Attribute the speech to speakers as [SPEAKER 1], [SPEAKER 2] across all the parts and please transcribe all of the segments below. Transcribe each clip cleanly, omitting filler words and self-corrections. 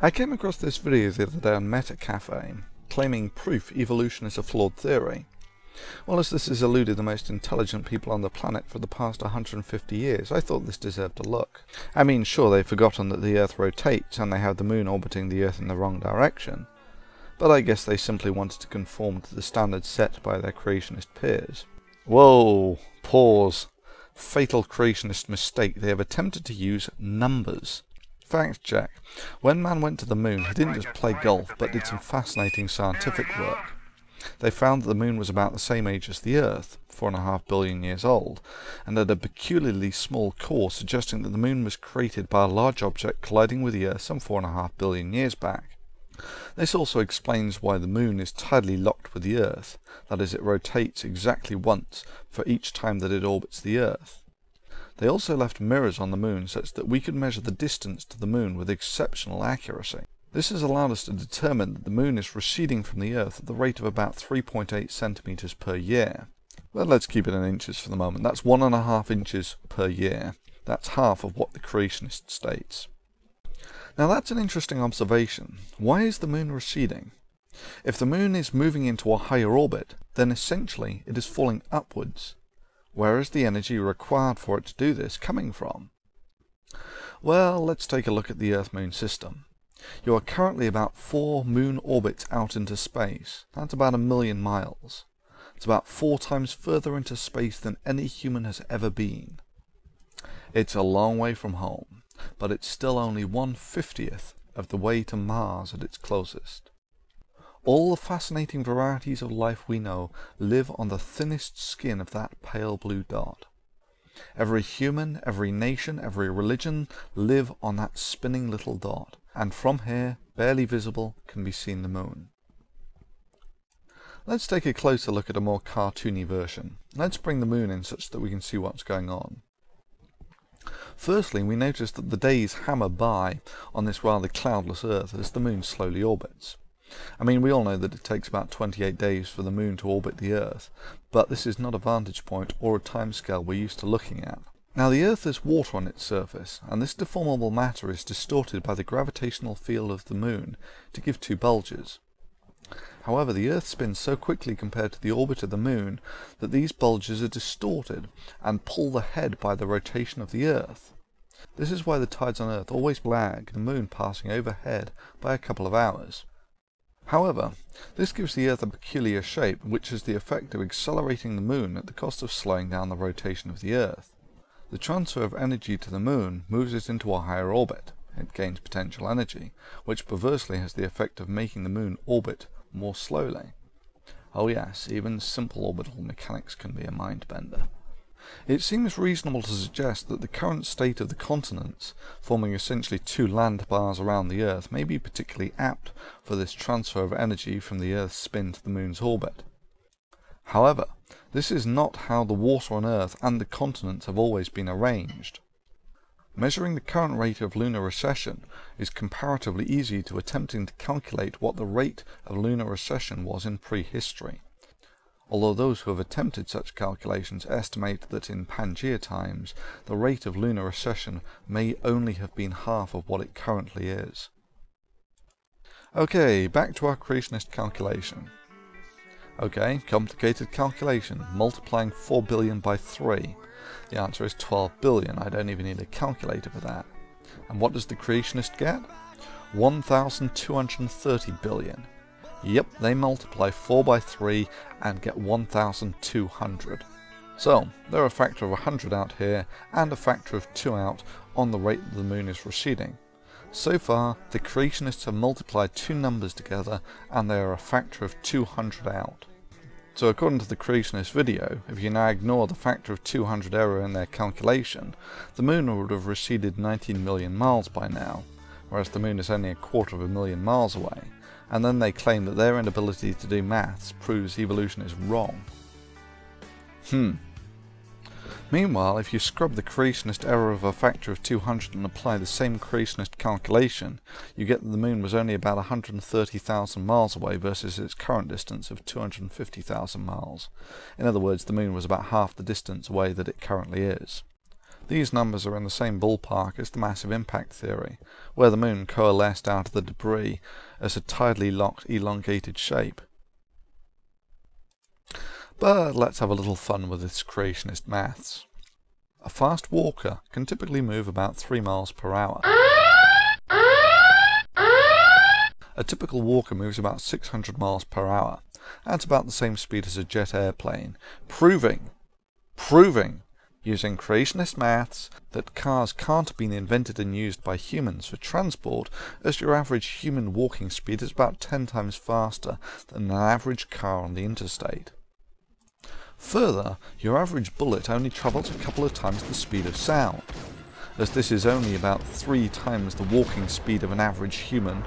[SPEAKER 1] I came across this video the other day on Meta Cafe, claiming proof evolution is a flawed theory. Well, as this has eluded the most intelligent people on the planet for the past 150 years, I thought this deserved a look. I mean, sure, they've forgotten that the Earth rotates and they have the Moon orbiting the Earth in the wrong direction, but I guess they simply wanted to conform to the standards set by their creationist peers. Whoa, pause. Fatal creationist mistake. They have attempted to use numbers. Fact check. When man went to the Moon, he didn't just play golf, but did some fascinating scientific work. They found that the Moon was about the same age as the Earth, 4.5 billion years old, and had a peculiarly small core, suggesting that the Moon was created by a large object colliding with the Earth some 4.5 billion years back. This also explains why the Moon is tidally locked with the Earth, that is, it rotates exactly once for each time that it orbits the Earth. They also left mirrors on the Moon such that we could measure the distance to the Moon with exceptional accuracy. This has allowed us to determine that the Moon is receding from the Earth at the rate of about 3.8 centimeters per year. Well, let's keep it in inches for the moment. That's 1.5 inches per year. That's half of what the creationist states. Now that's an interesting observation. Why is the Moon receding? If the Moon is moving into a higher orbit, then essentially it is falling upwards. Where is the energy required for it to do this coming from? Well, let's take a look at the Earth-Moon system. You are currently about 4 Moon orbits out into space. That's about 1 million miles. It's about 4 times further into space than any human has ever been. It's a long way from home, but it's still only 1/50th of the way to Mars at its closest. All the fascinating varieties of life we know live on the thinnest skin of that pale blue dot. Every human, every nation, every religion live on that spinning little dot, and from here, barely visible, can be seen the Moon. Let's take a closer look at a more cartoony version. Let's bring the Moon in such that we can see what's going on. Firstly, we notice that the days hammer by on this rather cloudless Earth as the Moon slowly orbits. I mean, we all know that it takes about 28 days for the Moon to orbit the Earth, but this is not a vantage point or a timescale we're used to looking at. Now, the Earth has water on its surface, and this deformable matter is distorted by the gravitational field of the Moon to give 2 bulges. However, the Earth spins so quickly compared to the orbit of the Moon that these bulges are distorted and pulled ahead by the rotation of the Earth. This is why the tides on Earth always lag the Moon passing overhead by a couple of hours. However, this gives the Earth a peculiar shape, which has the effect of accelerating the Moon at the cost of slowing down the rotation of the Earth. The transfer of energy to the Moon moves it into a higher orbit. It gains potential energy, which perversely has the effect of making the Moon orbit more slowly. Oh yes, even simple orbital mechanics can be a mind-bender. It seems reasonable to suggest that the current state of the continents, forming essentially 2 land bars around the Earth, may be particularly apt for this transfer of energy from the Earth's spin to the Moon's orbit. However, this is not how the water on Earth and the continents have always been arranged. Measuring the current rate of lunar recession is comparatively easy to attempting to calculate what the rate of lunar recession was in prehistory, although those who have attempted such calculations estimate that in Pangea times the rate of lunar recession may only have been half of what it currently is. Okay, back to our creationist calculation. Okay, complicated calculation, multiplying 4 billion by 3. The answer is 12 billion, I don't even need a calculator for that. And what does the creationist get? 1,230 billion. Yep, they multiply 4 by 3 and get 1,200. So, they're a factor of 100 out here and a factor of 2 out on the rate that the Moon is receding. So far, the creationists have multiplied 2 numbers together and they are a factor of 200 out. So according to the creationist video, if you now ignore the factor of 200 error in their calculation, the Moon would have receded 19 million miles by now, whereas the Moon is only 250,000 miles away, and then they claim that their inability to do maths proves evolution is wrong. Meanwhile, if you scrub the creationist error of a factor of 200 and apply the same creationist calculation, you get that the Moon was only about 130,000 miles away versus its current distance of 250,000 miles. In other words, the Moon was about half the distance away that it currently is. These numbers are in the same ballpark as the massive impact theory, where the moon coalesced out of the debris as a tidally locked elongated shape. But let's have a little fun with this creationist maths. A fast walker can typically move about 3 miles per hour. A typical walker moves about 600 miles per hour. That's about the same speed as a jet airplane, proving, using creationist maths, that cars can't have been invented and used by humans for transport, as your average human walking speed is about 10 times faster than an average car on the interstate. Further, your average bullet only travels a couple of times the speed of sound, as this is only about 3 times the walking speed of an average human.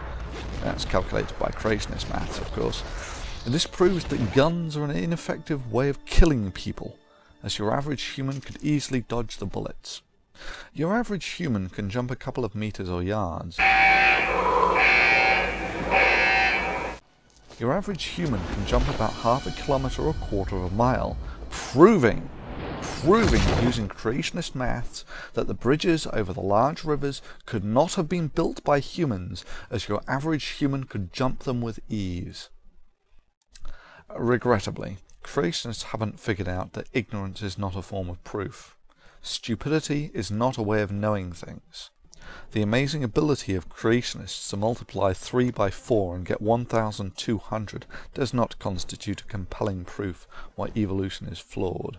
[SPEAKER 1] That's calculated by creationist maths, of course. And this proves that guns are an ineffective way of killing people, as your average human could easily dodge the bullets. Your average human can jump a couple of meters or yards. Your average human can jump about half a kilometer or a quarter of a mile, proving using creationist maths that the bridges over the large rivers could not have been built by humans, as your average human could jump them with ease. Regrettably, creationists haven't figured out that ignorance is not a form of proof. Stupidity is not a way of knowing things. The amazing ability of creationists to multiply 3 by 4 and get 1,200 does not constitute a compelling proof why evolution is flawed.